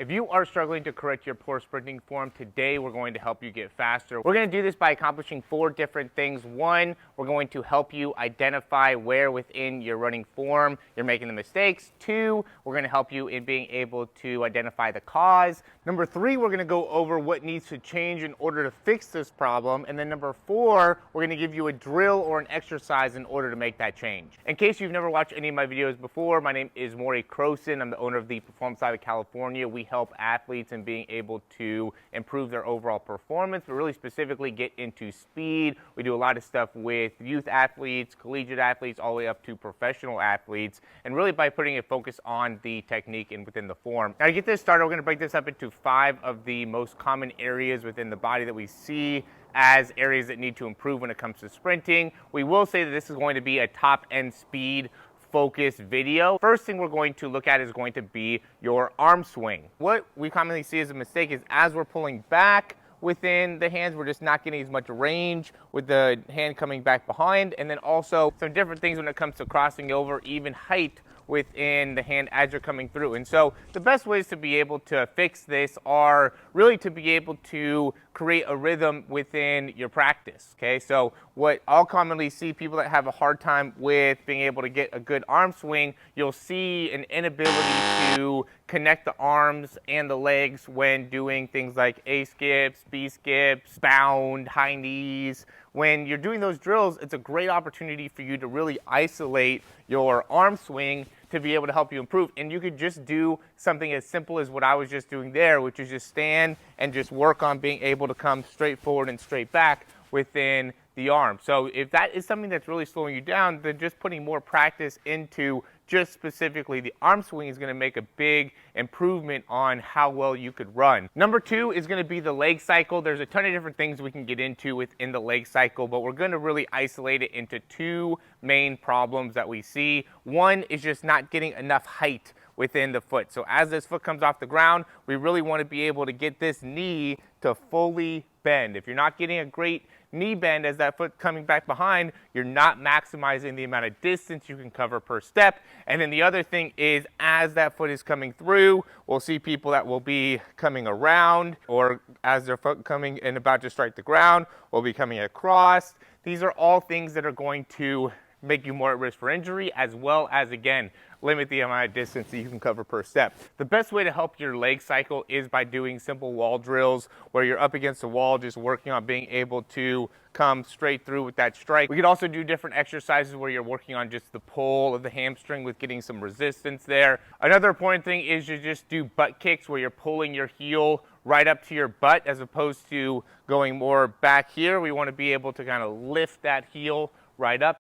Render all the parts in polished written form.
If you are struggling to correct your poor sprinting form, today we're going to help you get faster. We're going to do this by accomplishing 4 different things. 1, we're going to help you identify where within your running form you're making the mistakes. 2, we're going to help you in being able to identify the cause. Number 3, we're going to go over what needs to change in order to fix this problem. And then number 4, we're going to give you a drill or an exercise in order to make that change. In case you've never watched any of my videos before, my name is Morey Croson. I'm the owner of the Performance Lab of California. We help athletes in being able to improve their overall performance, but really specifically get into speed. We do a lot of stuff with youth athletes, collegiate athletes, all the way up to professional athletes, and really by putting a focus on the technique and within the form. Now to get this started, we're going to break this up into 5 of the most common areas within the body that we see as areas that need to improve when it comes to sprinting. We will say that this is going to be a top-end speed focused video. First thing we're going to look at is going to be your arm swing. What we commonly see as a mistake is as we're pulling back within the hands, we're just not getting as much range with the hand coming back behind, and then also some different things when it comes to crossing over, even height within the hand as you're coming through. And so the best ways to be able to fix this are really to be able to create a rhythm within your practice. Okay, so what I'll commonly see people that have a hard time with being able to get a good arm swing, you'll see an inability to connect the arms and the legs when doing things like A skips, B skips, bound, high knees. When you're doing those drills, it's a great opportunity for you to really isolate your arm swing to be able to help you improve. And you could just do something as simple as what I was just doing there, which is just stand and just work on being able to come straight forward and straight back within the arm. So if that is something that's really slowing you down, then just putting more practice into just specifically the arm swing is going to make a big improvement on how well you could run. Number 2 is going to be the leg cycle. There's a ton of different things we can get into within the leg cycle, but we're going to really isolate it into 2 main problems that we see. One is just not getting enough height within the foot. So as this foot comes off the ground, we really want to be able to get this knee to fully bend. If you're not getting a great knee bend as that foot coming back behind, you're not maximizing the amount of distance you can cover per step. And then the other thing is, as that foot is coming through, we'll see people that will be coming around, or as their foot coming and about to strike the ground, will be coming across. These are all things that are going to make you more at risk for injury, as well as, again, limit the amount of distance that you can cover per step. The best way to help your leg cycle is by doing simple wall drills where you're up against the wall, just working on being able to come straight through with that strike. We could also do different exercises where you're working on just the pull of the hamstring with getting some resistance there. Another important thing is to just do butt kicks where you're pulling your heel right up to your butt as opposed to going more back here. We want to be able to kind of lift that heel right up.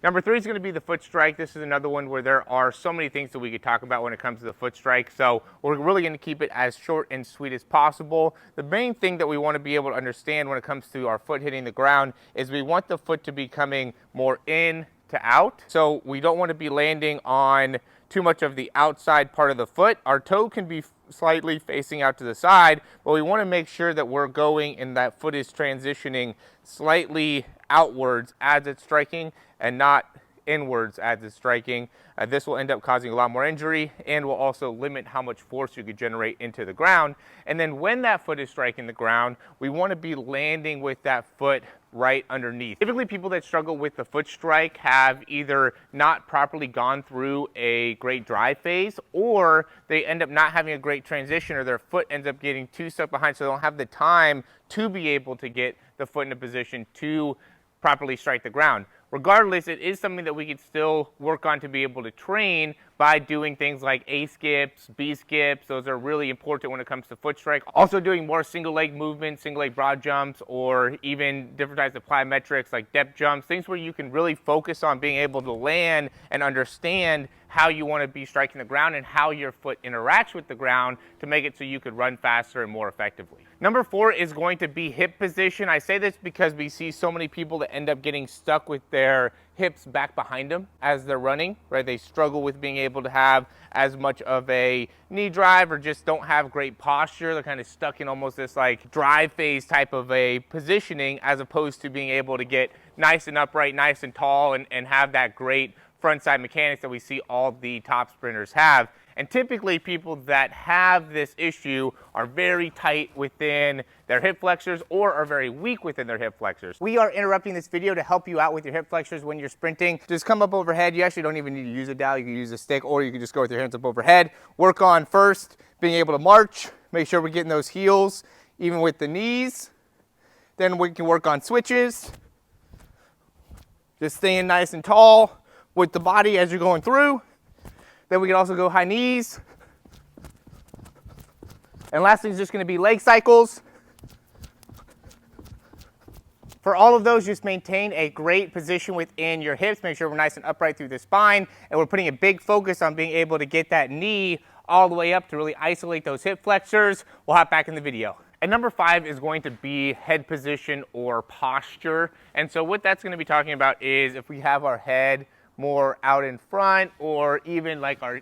Number 3 is going to be the foot strike. This is another one where there are so many things that we could talk about when it comes to the foot strike. So we're really going to keep it as short and sweet as possible. The main thing that we want to be able to understand when it comes to our foot hitting the ground is we want the foot to be coming more in to out. So we don't want to be landing on too much of the outside part of the foot. Our toe can be slightly facing out to the side, but we want to make sure that we're going and that foot is transitioning slightly outwards as it's striking and not inwards as it's striking. This will end up causing a lot more injury and will also limit how much force you could generate into the ground. And then when that foot is striking the ground, we want to be landing with that foot right underneath. Typically, people that struggle with the foot strike have either not properly gone through a great drive phase, or they end up not having a great transition, or their foot ends up getting too stuck behind, so they don't have the time to be able to get the foot in a position to properly strike the ground. Regardless, it is something that we can still work on to be able to train by doing things like A skips, B skips. Those are really important when it comes to foot strike. Also doing more single leg movements, single leg broad jumps, or even different types of plyometrics like depth jumps, things where you can really focus on being able to land and understand how you want to be striking the ground and how your foot interacts with the ground to make it so you could run faster and more effectively. Number 4 is going to be hip position. I say this because we see so many people that end up getting stuck with their hips back behind them as they're running, right? They struggle with being able to have as much of a knee drive, or just don't have great posture. They're kind of stuck in almost this like drive phase type of a positioning, as opposed to being able to get nice and upright, nice and tall, and have that great front side mechanics that we see all the top sprinters have. And typically people that have this issue are very tight within their hip flexors or are very weak within their hip flexors. We are interrupting this video to help you out with your hip flexors when you're sprinting. Just come up overhead. You actually don't even need to use a dowel. You can use a stick, or you can just go with your hands up overhead. Work on first being able to march. Make sure we're getting those heels even with the knees. Then we can work on switches. Just staying nice and tall with the body as you're going through. Then we can also go high knees. And last thing is just going to be leg cycles. For all of those, just maintain a great position within your hips. Make sure we're nice and upright through the spine. And we're putting a big focus on being able to get that knee all the way up to really isolate those hip flexors. We'll hop back in the video. And number 5 is going to be head position or posture. And so what that's going to be talking about is if we have our head more out in front, or even like our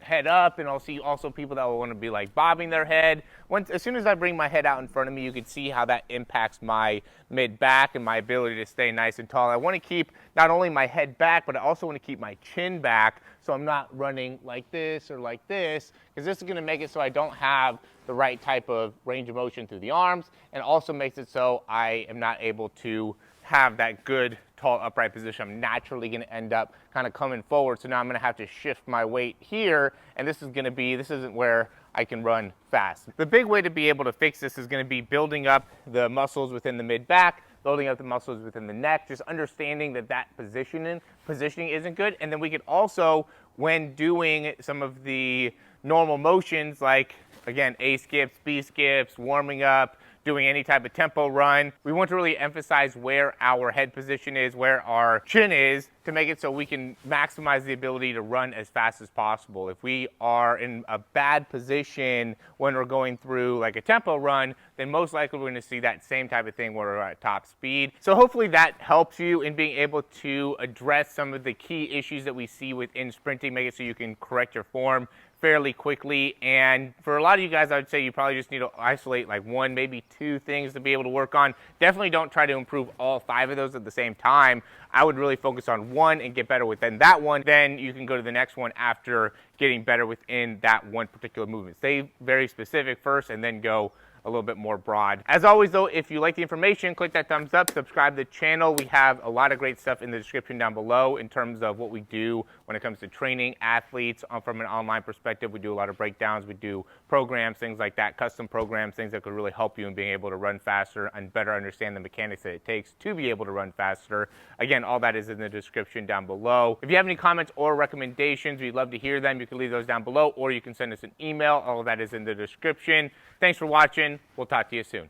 head up, and I'll see also people that will want to be like bobbing their head. As soon as I bring my head out in front of me, you can see how that impacts my mid back and my ability to stay nice and tall. I want to keep not only my head back, but I also want to keep my chin back, so I'm not running like this or like this, because this is going to make it so I don't have the right type of range of motion through the arms, and also makes it so I am not able to have that good tall upright position. I'm naturally going to end up kind of coming forward, so now I'm going to have to shift my weight here, and this isn't where I can run fast. The big way to be able to fix this is going to be building up the muscles within the mid back, building up the muscles within the neck, just understanding that positioning isn't good. And then we could also, when doing some of the normal motions, like again, A skips, B skips, warming up, doing any type of tempo run, we want to really emphasize where our head position is, where our chin is, to make it so we can maximize the ability to run as fast as possible. If we are in a bad position when we're going through like a tempo run, then most likely we're going to see that same type of thing where we're at top speed. So hopefully that helps you in being able to address some of the key issues that we see within sprinting, make it so you can correct your form fairly quickly. And for a lot of you guys, I would say you probably just need to isolate like 1, maybe 2 things to be able to work on. Definitely don't try to improve all 5 of those at the same time. I would really focus on one and get better within that one. Then you can go to the next one after getting better within that one particular movement. Stay very specific first and then go a little bit more broad. As always though, if you like the information, click that thumbs up, subscribe to the channel. We have a lot of great stuff in the description down below in terms of what we do when it comes to training athletes from an online perspective. We do a lot of breakdowns, we do programs, things like that, custom programs, things that could really help you in being able to run faster and better understand the mechanics that it takes to be able to run faster. Again, all that is in the description down below. If you have any comments or recommendations, we'd love to hear them. You can leave those down below, or you can send us an email. All of that is in the description. Thanks for watching. We'll talk to you soon.